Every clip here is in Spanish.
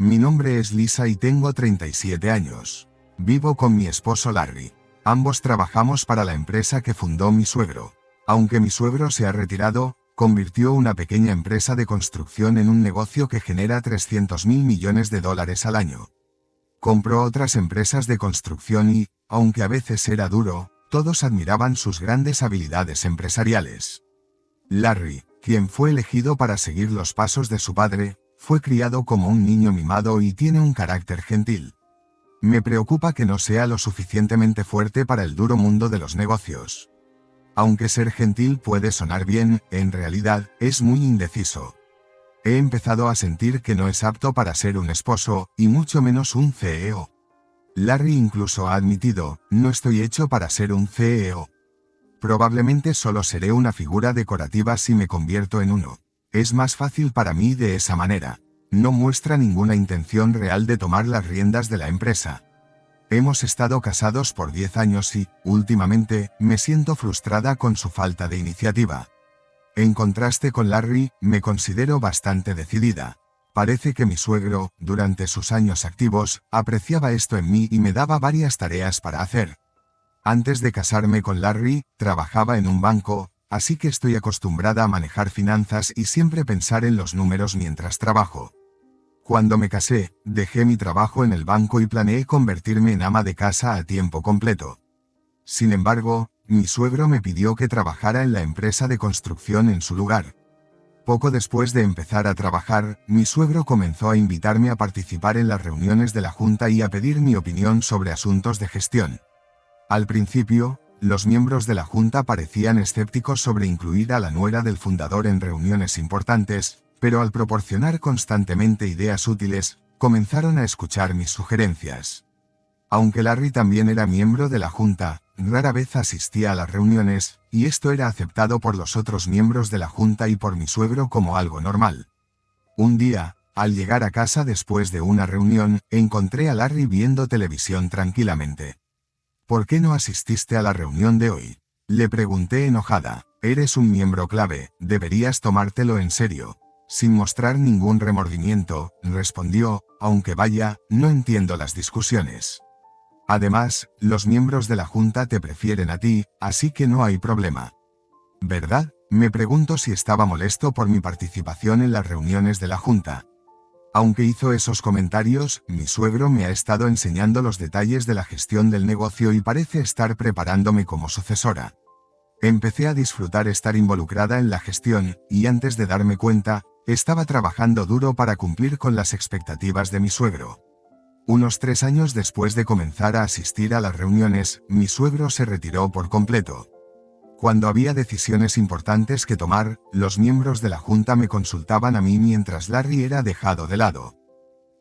Mi nombre es Lisa y tengo 37 años. Vivo con mi esposo Larry. Ambos trabajamos para la empresa que fundó mi suegro. Aunque mi suegro se ha retirado, convirtió una pequeña empresa de construcción en un negocio que genera $300.000 millones al año. Compró otras empresas de construcción y, aunque a veces era duro, todos admiraban sus grandes habilidades empresariales. Larry, quien fue elegido para seguir los pasos de su padre, fue criado como un niño mimado y tiene un carácter gentil. Me preocupa que no sea lo suficientemente fuerte para el duro mundo de los negocios. Aunque ser gentil puede sonar bien, en realidad, es muy indeciso. He empezado a sentir que no es apto para ser un esposo, y mucho menos un CEO. Larry incluso ha admitido, no estoy hecho para ser un CEO. Probablemente solo seré una figura decorativa si me convierto en uno. Es más fácil para mí de esa manera. No muestra ninguna intención real de tomar las riendas de la empresa. Hemos estado casados por 10 años y, últimamente, me siento frustrada con su falta de iniciativa. En contraste con Larry, me considero bastante decidida. Parece que mi suegro, durante sus años activos, apreciaba esto en mí y me daba varias tareas para hacer. Antes de casarme con Larry, trabajaba en un banco, así que estoy acostumbrada a manejar finanzas y siempre pensar en los números mientras trabajo. Cuando me casé, dejé mi trabajo en el banco y planeé convertirme en ama de casa a tiempo completo. Sin embargo, mi suegro me pidió que trabajara en la empresa de construcción en su lugar. Poco después de empezar a trabajar, mi suegro comenzó a invitarme a participar en las reuniones de la junta y a pedir mi opinión sobre asuntos de gestión. Al principio, los miembros de la junta parecían escépticos sobre incluir a la nuera del fundador en reuniones importantes, pero al proporcionar constantemente ideas útiles, comenzaron a escuchar mis sugerencias. Aunque Larry también era miembro de la junta, rara vez asistía a las reuniones, y esto era aceptado por los otros miembros de la junta y por mi suegro como algo normal. Un día, al llegar a casa después de una reunión, encontré a Larry viendo televisión tranquilamente. ¿Por qué no asististe a la reunión de hoy?, le pregunté enojada. Eres un miembro clave, deberías tomártelo en serio. Sin mostrar ningún remordimiento, respondió, aunque vaya, no entiendo las discusiones. Además, los miembros de la junta te prefieren a ti, así que no hay problema. ¿Verdad? Me pregunto si estaba molesto por mi participación en las reuniones de la junta. Aunque hizo esos comentarios, mi suegro me ha estado enseñando los detalles de la gestión del negocio y parece estar preparándome como sucesora. Empecé a disfrutar estar involucrada en la gestión, y antes de darme cuenta, estaba trabajando duro para cumplir con las expectativas de mi suegro. Unos 3 años después de comenzar a asistir a las reuniones, mi suegro se retiró por completo. Cuando había decisiones importantes que tomar, los miembros de la junta me consultaban a mí mientras Larry era dejado de lado.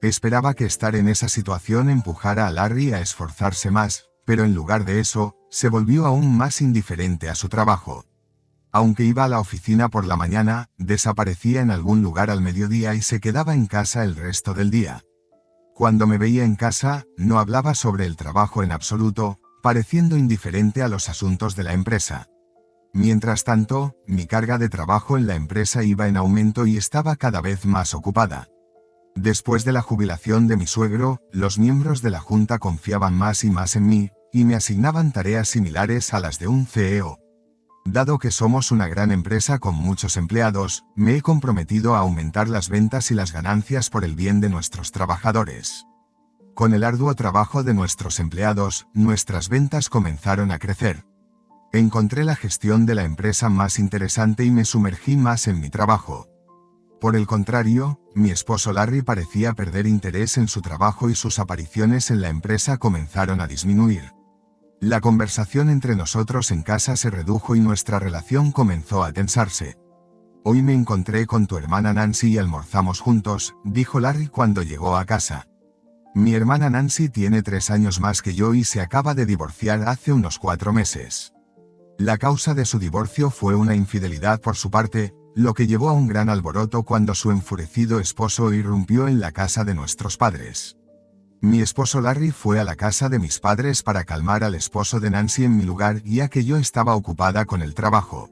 Esperaba que estar en esa situación empujara a Larry a esforzarse más, pero en lugar de eso, se volvió aún más indiferente a su trabajo. Aunque iba a la oficina por la mañana, desaparecía en algún lugar al mediodía y se quedaba en casa el resto del día. Cuando me veía en casa, no hablaba sobre el trabajo en absoluto, pareciendo indiferente a los asuntos de la empresa. Mientras tanto, mi carga de trabajo en la empresa iba en aumento y estaba cada vez más ocupada. Después de la jubilación de mi suegro, los miembros de la junta confiaban más y más en mí, y me asignaban tareas similares a las de un CEO. Dado que somos una gran empresa con muchos empleados, me he comprometido a aumentar las ventas y las ganancias por el bien de nuestros trabajadores. Con el arduo trabajo de nuestros empleados, nuestras ventas comenzaron a crecer. Encontré la gestión de la empresa más interesante y me sumergí más en mi trabajo. Por el contrario, mi esposo Larry parecía perder interés en su trabajo y sus apariciones en la empresa comenzaron a disminuir. La conversación entre nosotros en casa se redujo y nuestra relación comenzó a tensarse. Hoy me encontré con tu hermana Nancy y almorzamos juntos, dijo Larry cuando llegó a casa. Mi hermana Nancy tiene 3 años más que yo y se acaba de divorciar hace unos 4 meses. La causa de su divorcio fue una infidelidad por su parte, lo que llevó a un gran alboroto cuando su enfurecido esposo irrumpió en la casa de nuestros padres. Mi esposo Larry fue a la casa de mis padres para calmar al esposo de Nancy en mi lugar ya que yo estaba ocupada con el trabajo.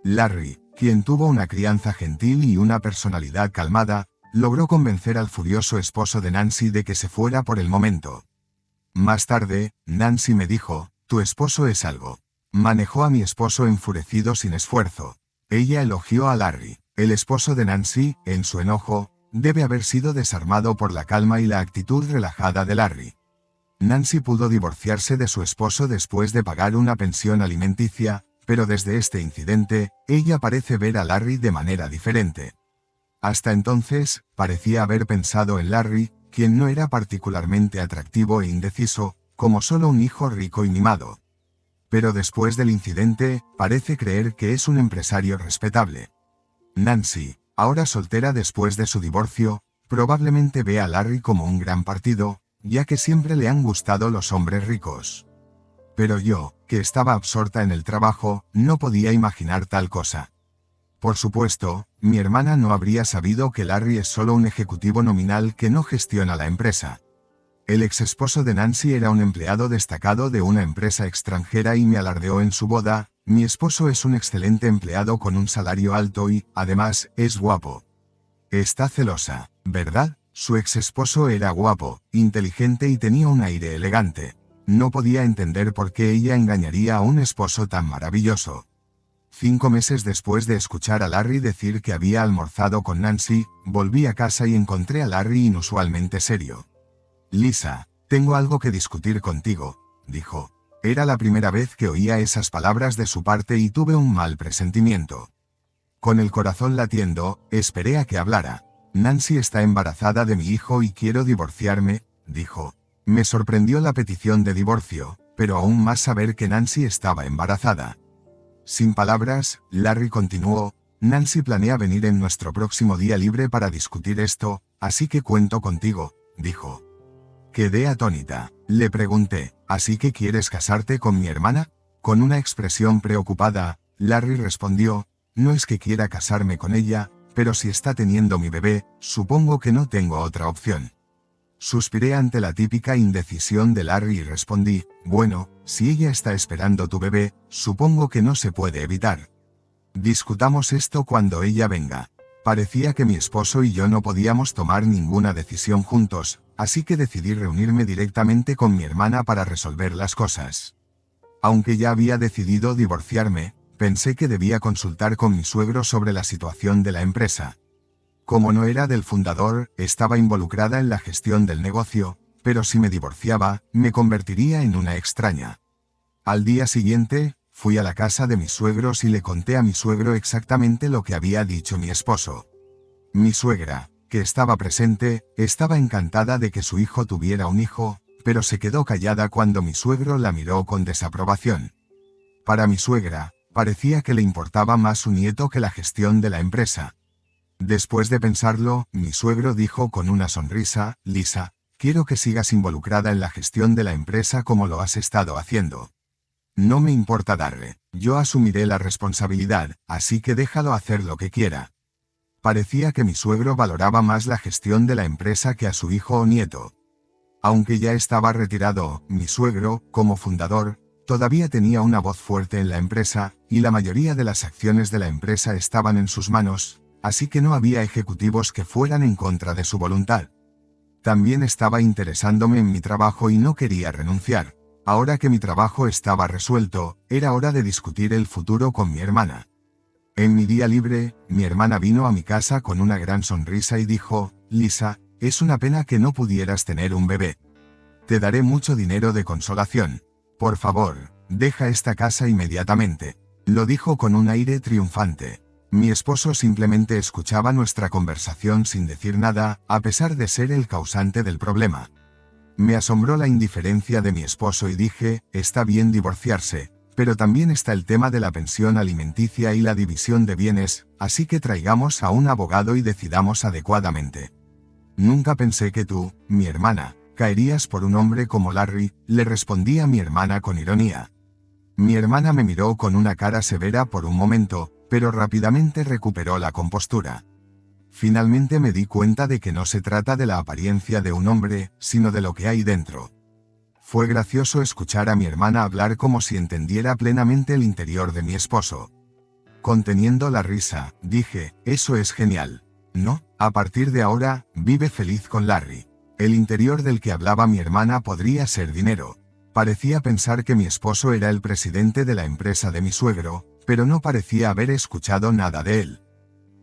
Larry, quien tuvo una crianza gentil y una personalidad calmada, logró convencer al furioso esposo de Nancy de que se fuera por el momento. Más tarde, Nancy me dijo, tu esposo es algo. Manejó a mi esposo enfurecido sin esfuerzo. Ella elogió a Larry. El esposo de Nancy, en su enojo, debe haber sido desarmado por la calma y la actitud relajada de Larry. Nancy pudo divorciarse de su esposo después de pagar una pensión alimenticia, pero desde este incidente, ella parece ver a Larry de manera diferente. Hasta entonces, parecía haber pensado en Larry, quien no era particularmente atractivo e indeciso, como solo un hijo rico y mimado. Pero después del incidente, parece creer que es un empresario respetable. Nancy, ahora soltera después de su divorcio, probablemente ve a Larry como un gran partido, ya que siempre le han gustado los hombres ricos. Pero yo, que estaba absorta en el trabajo, no podía imaginar tal cosa. Por supuesto, mi hermana no habría sabido que Larry es solo un ejecutivo nominal que no gestiona la empresa. El ex esposo de Nancy era un empleado destacado de una empresa extranjera y me alardeó en su boda, mi esposo es un excelente empleado con un salario alto y, además, es guapo. Está celosa, ¿verdad? Su ex esposo era guapo, inteligente y tenía un aire elegante. No podía entender por qué ella engañaría a un esposo tan maravilloso. 5 meses después de escuchar a Larry decir que había almorzado con Nancy, volví a casa y encontré a Larry inusualmente serio. Lisa, tengo algo que discutir contigo, dijo. Era la primera vez que oía esas palabras de su parte y tuve un mal presentimiento. Con el corazón latiendo, esperé a que hablara. Nancy está embarazada de mi hijo y quiero divorciarme, dijo. Me sorprendió la petición de divorcio, pero aún más saber que Nancy estaba embarazada. Sin palabras, Larry continuó, Nancy planea venir en nuestro próximo día libre para discutir esto, así que cuento contigo, dijo. Quedé atónita. Le pregunté, ¿así que quieres casarte con mi hermana? Con una expresión preocupada, Larry respondió, no es que quiera casarme con ella, pero si está teniendo mi bebé, supongo que no tengo otra opción. Suspiré ante la típica indecisión de Larry y respondí, bueno, si ella está esperando tu bebé, supongo que no se puede evitar. Discutamos esto cuando ella venga. Parecía que mi esposo y yo no podíamos tomar ninguna decisión juntos, así que decidí reunirme directamente con mi hermana para resolver las cosas. Aunque ya había decidido divorciarme, pensé que debía consultar con mi suegro sobre la situación de la empresa. Como no era del fundador, estaba involucrada en la gestión del negocio, pero si me divorciaba, me convertiría en una extraña. Al día siguiente, fui a la casa de mis suegros y le conté a mi suegro exactamente lo que había dicho mi esposo. Mi suegra, que estaba presente, estaba encantada de que su hijo tuviera un hijo, pero se quedó callada cuando mi suegro la miró con desaprobación. Para mi suegra, parecía que le importaba más su nieto que la gestión de la empresa. Después de pensarlo, mi suegro dijo con una sonrisa, Lisa, quiero que sigas involucrada en la gestión de la empresa como lo has estado haciendo. No me importa darle, yo asumiré la responsabilidad, así que déjalo hacer lo que quiera. Parecía que mi suegro valoraba más la gestión de la empresa que a su hijo o nieto. Aunque ya estaba retirado, mi suegro, como fundador, todavía tenía una voz fuerte en la empresa, y la mayoría de las acciones de la empresa estaban en sus manos, así que no había ejecutivos que fueran en contra de su voluntad. También estaba interesándome en mi trabajo y no quería renunciar. Ahora que mi trabajo estaba resuelto, era hora de discutir el futuro con mi hermana. En mi día libre, mi hermana vino a mi casa con una gran sonrisa y dijo, Lisa, es una pena que no pudieras tener un bebé. Te daré mucho dinero de consolación. Por favor, deja esta casa inmediatamente. Lo dijo con un aire triunfante. Mi esposo simplemente escuchaba nuestra conversación sin decir nada, a pesar de ser el causante del problema. Me asombró la indiferencia de mi esposo y dije, está bien divorciarse, pero también está el tema de la pensión alimenticia y la división de bienes, así que traigamos a un abogado y decidamos adecuadamente. Nunca pensé que tú, mi hermana, caerías por un hombre como Larry, le respondí a mi hermana con ironía. Mi hermana me miró con una cara severa por un momento, pero rápidamente recuperó la compostura. Finalmente me di cuenta de que no se trata de la apariencia de un hombre, sino de lo que hay dentro. Fue gracioso escuchar a mi hermana hablar como si entendiera plenamente el interior de mi esposo. Conteniendo la risa, dije, eso es genial. No, a partir de ahora, vive feliz con Larry. El interior del que hablaba mi hermana podría ser dinero. Parecía pensar que mi esposo era el presidente de la empresa de mi suegro, pero no parecía haber escuchado nada de él.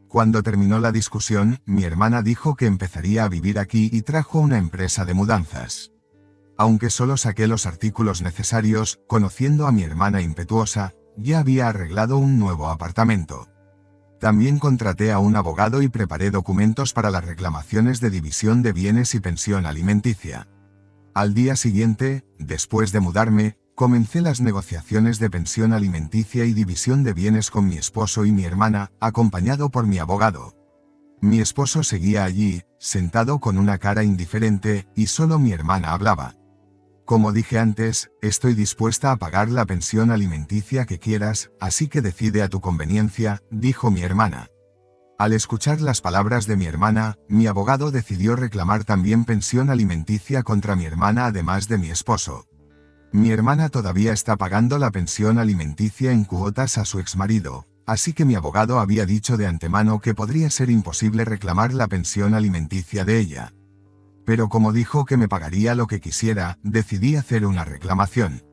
Cuando terminó la discusión, mi hermana dijo que empezaría a vivir aquí y trajo una empresa de mudanzas. Aunque solo saqué los artículos necesarios, conociendo a mi hermana impetuosa, ya había arreglado un nuevo apartamento. También contraté a un abogado y preparé documentos para las reclamaciones de división de bienes y pensión alimenticia. Al día siguiente, después de mudarme, comencé las negociaciones de pensión alimenticia y división de bienes con mi esposo y mi hermana, acompañado por mi abogado. Mi esposo seguía allí, sentado con una cara indiferente, y solo mi hermana hablaba. Como dije antes, estoy dispuesta a pagar la pensión alimenticia que quieras, así que decide a tu conveniencia, dijo mi hermana. Al escuchar las palabras de mi hermana, mi abogado decidió reclamar también pensión alimenticia contra mi hermana además de mi esposo. Mi hermana todavía está pagando la pensión alimenticia en cuotas a su exmarido, así que mi abogado había dicho de antemano que podría ser imposible reclamar la pensión alimenticia de ella. Pero como dijo que me pagaría lo que quisiera, decidí hacer una reclamación.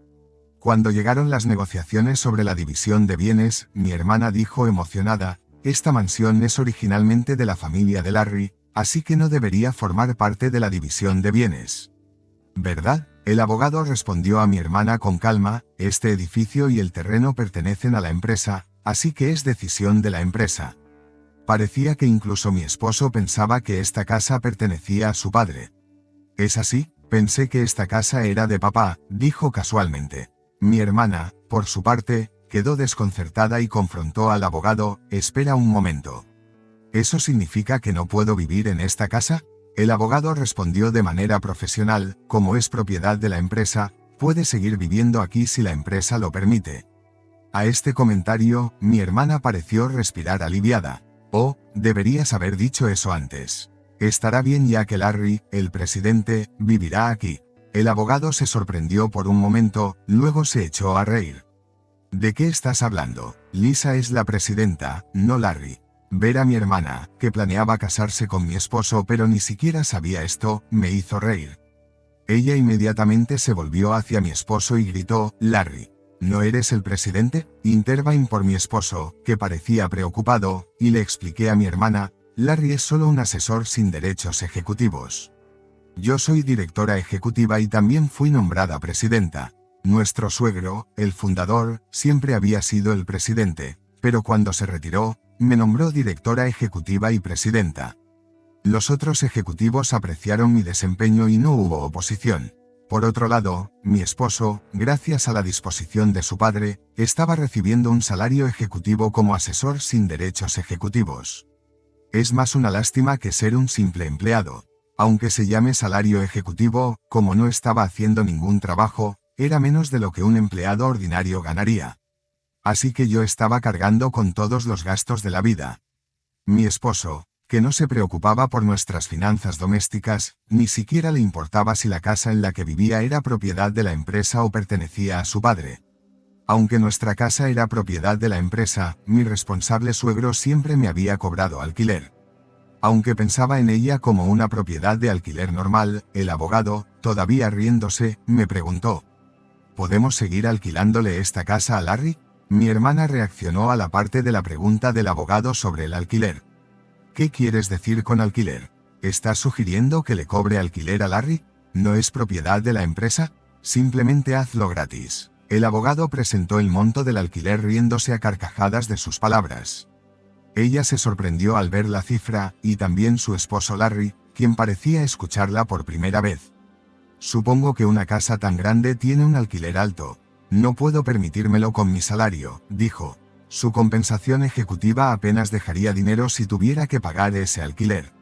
Cuando llegaron las negociaciones sobre la división de bienes, mi hermana dijo emocionada, esta mansión es originalmente de la familia de Larry, así que no debería formar parte de la división de bienes. ¿Verdad? El abogado respondió a mi hermana con calma, este edificio y el terreno pertenecen a la empresa, así que es decisión de la empresa. Parecía que incluso mi esposo pensaba que esta casa pertenecía a su padre. ¿Es así? Pensé que esta casa era de papá, dijo casualmente. Mi hermana, por su parte, quedó desconcertada y confrontó al abogado, espera un momento. ¿Eso significa que no puedo vivir en esta casa? El abogado respondió de manera profesional, como es propiedad de la empresa, puede seguir viviendo aquí si la empresa lo permite. A este comentario, mi hermana pareció respirar aliviada. Oh, deberías haber dicho eso antes. Estará bien ya que Larry, el presidente, vivirá aquí. El abogado se sorprendió por un momento, luego se echó a reír. ¿De qué estás hablando? Lisa es la presidenta, no Larry. Ver a mi hermana, que planeaba casarse con mi esposo pero ni siquiera sabía esto, me hizo reír. Ella inmediatamente se volvió hacia mi esposo y gritó, Larry, ¿no eres el presidente? Intervine por mi esposo, que parecía preocupado, y le expliqué a mi hermana, Larry es solo un asesor sin derechos ejecutivos. Yo soy directora ejecutiva y también fui nombrada presidenta. Nuestro suegro, el fundador, siempre había sido el presidente, pero cuando se retiró, me nombró directora ejecutiva y presidenta. Los otros ejecutivos apreciaron mi desempeño y no hubo oposición. Por otro lado, mi esposo, gracias a la disposición de su padre, estaba recibiendo un salario ejecutivo como asesor sin derechos ejecutivos. Es más una lástima que ser un simple empleado. Aunque se llame salario ejecutivo, como no estaba haciendo ningún trabajo, era menos de lo que un empleado ordinario ganaría. Así que yo estaba cargando con todos los gastos de la vida. Mi esposo, que no se preocupaba por nuestras finanzas domésticas, ni siquiera le importaba si la casa en la que vivía era propiedad de la empresa o pertenecía a su padre. Aunque nuestra casa era propiedad de la empresa, mi responsable suegro siempre me había cobrado alquiler. Aunque pensaba en ella como una propiedad de alquiler normal, el abogado, todavía riéndose, me preguntó, ¿podemos seguir alquilándole esta casa a Larry? Mi hermana reaccionó a la parte de la pregunta del abogado sobre el alquiler. ¿Qué quieres decir con alquiler? ¿Estás sugiriendo que le cobre alquiler a Larry? ¿No es propiedad de la empresa? Simplemente hazlo gratis. El abogado presentó el monto del alquiler riéndose a carcajadas de sus palabras. Ella se sorprendió al ver la cifra, y también su esposo Larry, quien parecía escucharla por primera vez. Supongo que una casa tan grande tiene un alquiler alto. No puedo permitírmelo con mi salario, dijo. Su compensación ejecutiva apenas dejaría dinero si tuviera que pagar ese alquiler.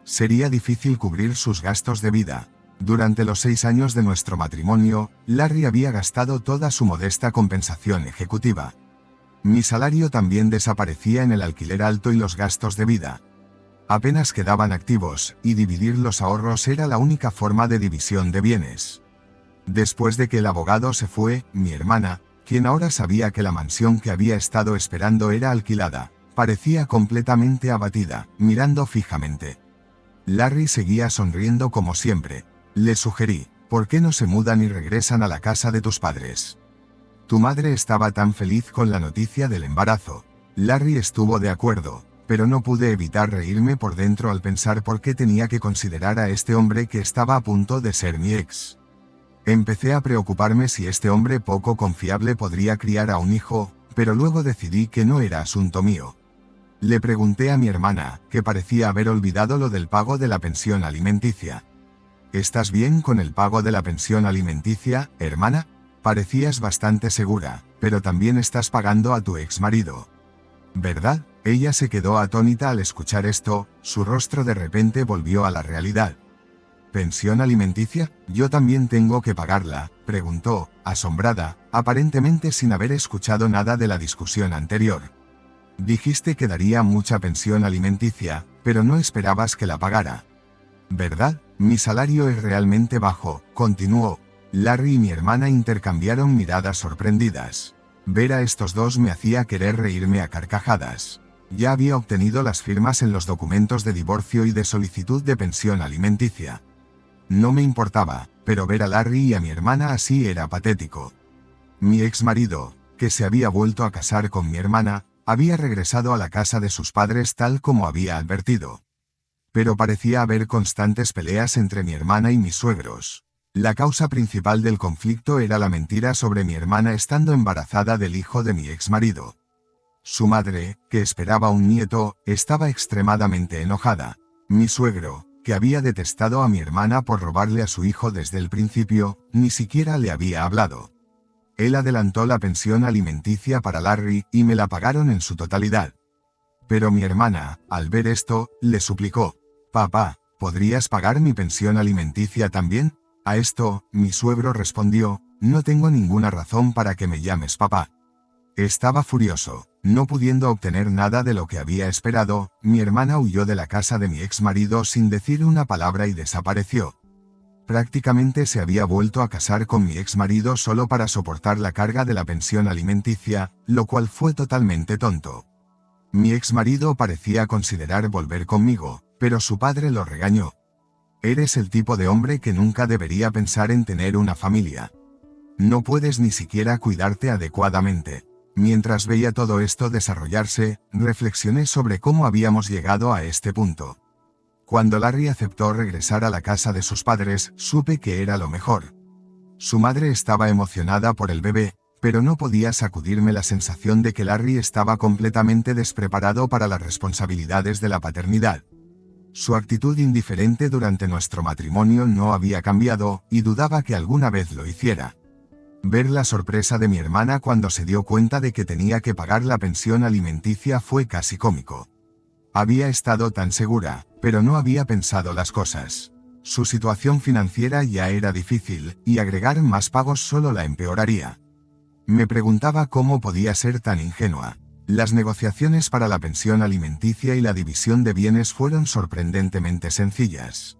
Sería difícil cubrir sus gastos de vida. Durante los 6 años de nuestro matrimonio, Larry había gastado toda su modesta compensación ejecutiva. Mi salario también desaparecía en el alquiler alto y los gastos de vida. Apenas quedaban activos, y dividir los ahorros era la única forma de división de bienes. Después de que el abogado se fue, mi hermana, quien ahora sabía que la mansión que había estado esperando era alquilada, parecía completamente abatida, mirando fijamente. Larry seguía sonriendo como siempre. Le sugerí, ¿por qué no se mudan y regresan a la casa de tus padres? Tu madre estaba tan feliz con la noticia del embarazo. Larry estuvo de acuerdo, pero no pude evitar reírme por dentro al pensar por qué tenía que considerar a este hombre que estaba a punto de ser mi ex. Empecé a preocuparme si este hombre poco confiable podría criar a un hijo, pero luego decidí que no era asunto mío. Le pregunté a mi hermana, que parecía haber olvidado lo del pago de la pensión alimenticia. ¿Estás bien con el pago de la pensión alimenticia, hermana? Parecías bastante segura, pero también estás pagando a tu ex marido, ¿verdad? Ella se quedó atónita al escuchar esto, su rostro de repente volvió a la realidad. ¿Pensión alimenticia? ¿Yo también tengo que pagarla?, preguntó, asombrada, aparentemente sin haber escuchado nada de la discusión anterior. Dijiste que daría mucha pensión alimenticia, pero no esperabas que la pagara, ¿verdad? Mi salario es realmente bajo, continuó. Larry y mi hermana intercambiaron miradas sorprendidas. Ver a estos dos me hacía querer reírme a carcajadas. Ya había obtenido las firmas en los documentos de divorcio y de solicitud de pensión alimenticia. No me importaba, pero ver a Larry y a mi hermana así era patético. Mi ex marido, que se había vuelto a casar con mi hermana, había regresado a la casa de sus padres tal como había advertido. Pero parecía haber constantes peleas entre mi hermana y mis suegros. La causa principal del conflicto era la mentira sobre mi hermana estando embarazada del hijo de mi ex marido. Su madre, que esperaba un nieto, estaba extremadamente enojada. Mi suegro, que había detestado a mi hermana por robarle a su hijo desde el principio, ni siquiera le había hablado. Él adelantó la pensión alimenticia para Larry y me la pagaron en su totalidad. Pero mi hermana, al ver esto, le suplicó: «Papá, ¿podrías pagar mi pensión alimenticia también?». A esto, mi suegro respondió: «No tengo ninguna razón para que me llames papá». Estaba furioso. No pudiendo obtener nada de lo que había esperado, mi hermana huyó de la casa de mi ex marido sin decir una palabra y desapareció. Prácticamente se había vuelto a casar con mi ex marido solo para soportar la carga de la pensión alimenticia, lo cual fue totalmente tonto. Mi ex marido parecía considerar volver conmigo, pero su padre lo regañó. «Eres el tipo de hombre que nunca debería pensar en tener una familia. No puedes ni siquiera cuidarte adecuadamente». Mientras veía todo esto desarrollarse, reflexioné sobre cómo habíamos llegado a este punto. Cuando Larry aceptó regresar a la casa de sus padres, supe que era lo mejor. Su madre estaba emocionada por el bebé, pero no podía sacudirme la sensación de que Larry estaba completamente despreparado para las responsabilidades de la paternidad. Su actitud indiferente durante nuestro matrimonio no había cambiado, y dudaba que alguna vez lo hiciera. Ver la sorpresa de mi hermana cuando se dio cuenta de que tenía que pagar la pensión alimenticia fue casi cómico. Había estado tan segura, pero no había pensado las cosas. Su situación financiera ya era difícil, y agregar más pagos solo la empeoraría. Me preguntaba cómo podía ser tan ingenua. Las negociaciones para la pensión alimenticia y la división de bienes fueron sorprendentemente sencillas.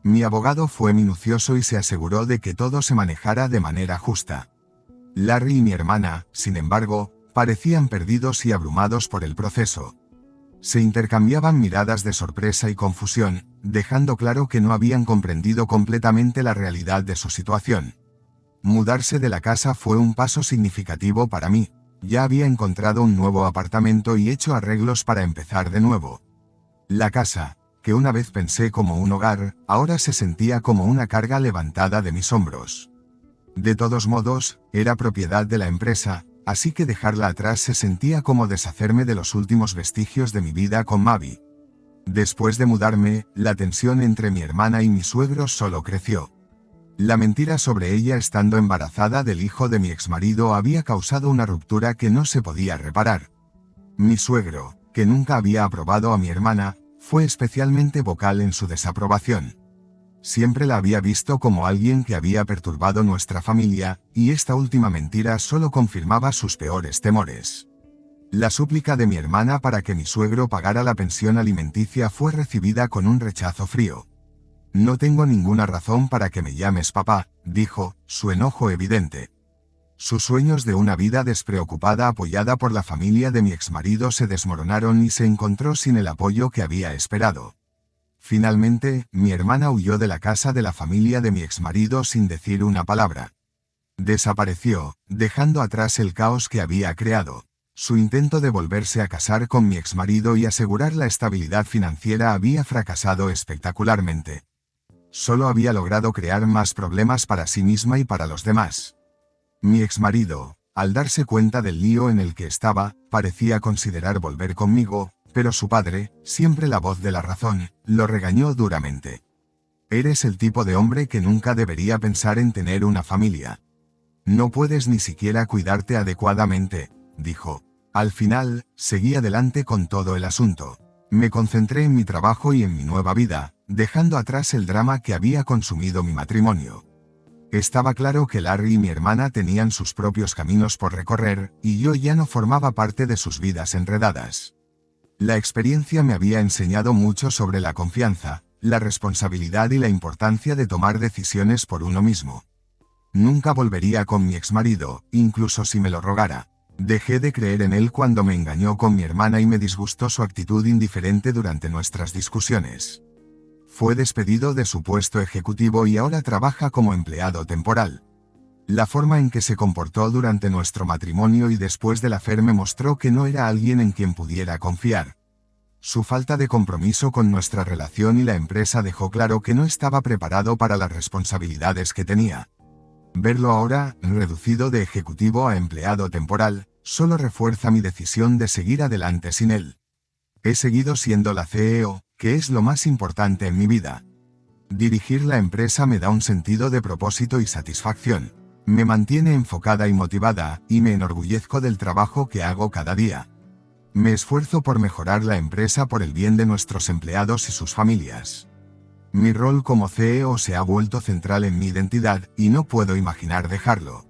Mi abogado fue minucioso y se aseguró de que todo se manejara de manera justa. Larry y mi hermana, sin embargo, parecían perdidos y abrumados por el proceso. Se intercambiaban miradas de sorpresa y confusión, dejando claro que no habían comprendido completamente la realidad de su situación. Mudarse de la casa fue un paso significativo para mí. Ya había encontrado un nuevo apartamento y hecho arreglos para empezar de nuevo. La casa, que una vez pensé como un hogar, ahora se sentía como una carga levantada de mis hombros. De todos modos, era propiedad de la empresa, así que dejarla atrás se sentía como deshacerme de los últimos vestigios de mi vida con Mavi. Después de mudarme, la tensión entre mi hermana y mi suegro solo creció. La mentira sobre ella estando embarazada del hijo de mi exmarido había causado una ruptura que no se podía reparar. Mi suegro, que nunca había aprobado a mi hermana, fue especialmente vocal en su desaprobación. Siempre la había visto como alguien que había perturbado nuestra familia, y esta última mentira solo confirmaba sus peores temores. La súplica de mi hermana para que mi suegro pagara la pensión alimenticia fue recibida con un rechazo frío. «No tengo ninguna razón para que me llames papá», dijo, su enojo evidente. Sus sueños de una vida despreocupada apoyada por la familia de mi exmarido se desmoronaron y se encontró sin el apoyo que había esperado. Finalmente, mi hermana huyó de la casa de la familia de mi exmarido sin decir una palabra. Desapareció, dejando atrás el caos que había creado. Su intento de volverse a casar con mi exmarido y asegurar la estabilidad financiera había fracasado espectacularmente. Solo había logrado crear más problemas para sí misma y para los demás. Mi exmarido, al darse cuenta del lío en el que estaba, parecía considerar volver conmigo, pero su padre, siempre la voz de la razón, lo regañó duramente. Eres el tipo de hombre que nunca debería pensar en tener una familia. No puedes ni siquiera cuidarte adecuadamente, dijo. Al final, seguí adelante con todo el asunto. Me concentré en mi trabajo y en mi nueva vida, dejando atrás el drama que había consumido mi matrimonio. Estaba claro que Larry y mi hermana tenían sus propios caminos por recorrer, y yo ya no formaba parte de sus vidas enredadas. La experiencia me había enseñado mucho sobre la confianza, la responsabilidad y la importancia de tomar decisiones por uno mismo. Nunca volvería con mi exmarido, incluso si me lo rogara. Dejé de creer en él cuando me engañó con mi hermana y me disgustó su actitud indiferente durante nuestras discusiones. Fue despedido de su puesto ejecutivo y ahora trabaja como empleado temporal. La forma en que se comportó durante nuestro matrimonio y después del affair me mostró que no era alguien en quien pudiera confiar. Su falta de compromiso con nuestra relación y la empresa dejó claro que no estaba preparado para las responsabilidades que tenía. Verlo ahora, reducido de ejecutivo a empleado temporal, solo refuerza mi decisión de seguir adelante sin él. He seguido siendo la CEO, que es lo más importante en mi vida. Dirigir la empresa me da un sentido de propósito y satisfacción. Me mantiene enfocada y motivada, y me enorgullezco del trabajo que hago cada día. Me esfuerzo por mejorar la empresa por el bien de nuestros empleados y sus familias. Mi rol como CEO se ha vuelto central en mi identidad, y no puedo imaginar dejarlo.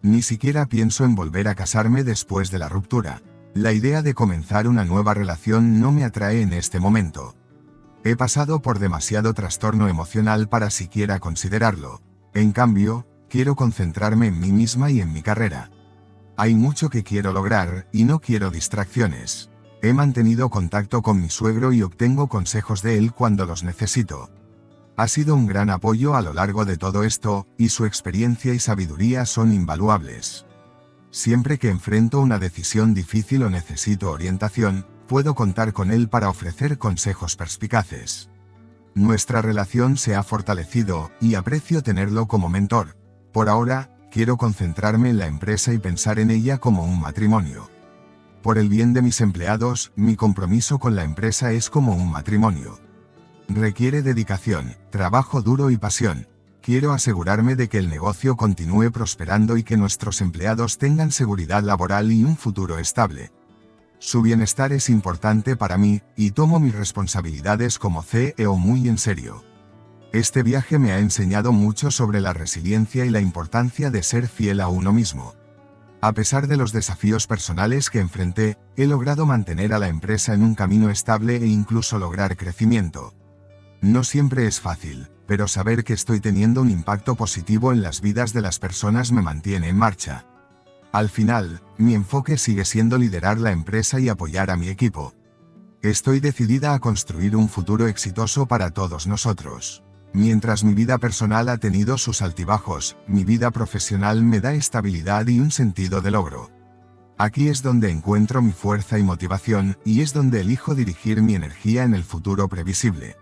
Ni siquiera pienso en volver a casarme después de la ruptura. La idea de comenzar una nueva relación no me atrae en este momento. He pasado por demasiado trastorno emocional para siquiera considerarlo. En cambio, quiero concentrarme en mí misma y en mi carrera. Hay mucho que quiero lograr, y no quiero distracciones. He mantenido contacto con mi suegro y obtengo consejos de él cuando los necesito. Ha sido un gran apoyo a lo largo de todo esto, y su experiencia y sabiduría son invaluables. Siempre que enfrento una decisión difícil o necesito orientación, puedo contar con él para ofrecer consejos perspicaces. Nuestra relación se ha fortalecido, y aprecio tenerlo como mentor. Por ahora, quiero concentrarme en la empresa y pensar en ella como un matrimonio. Por el bien de mis empleados, mi compromiso con la empresa es como un matrimonio. Requiere dedicación, trabajo duro y pasión. Quiero asegurarme de que el negocio continúe prosperando y que nuestros empleados tengan seguridad laboral y un futuro estable. Su bienestar es importante para mí, y tomo mis responsabilidades como CEO muy en serio. Este viaje me ha enseñado mucho sobre la resiliencia y la importancia de ser fiel a uno mismo. A pesar de los desafíos personales que enfrenté, he logrado mantener a la empresa en un camino estable e incluso lograr crecimiento. No siempre es fácil, pero saber que estoy teniendo un impacto positivo en las vidas de las personas me mantiene en marcha. Al final, mi enfoque sigue siendo liderar la empresa y apoyar a mi equipo. Estoy decidida a construir un futuro exitoso para todos nosotros. Mientras mi vida personal ha tenido sus altibajos, mi vida profesional me da estabilidad y un sentido de logro. Aquí es donde encuentro mi fuerza y motivación, y es donde elijo dirigir mi energía en el futuro previsible.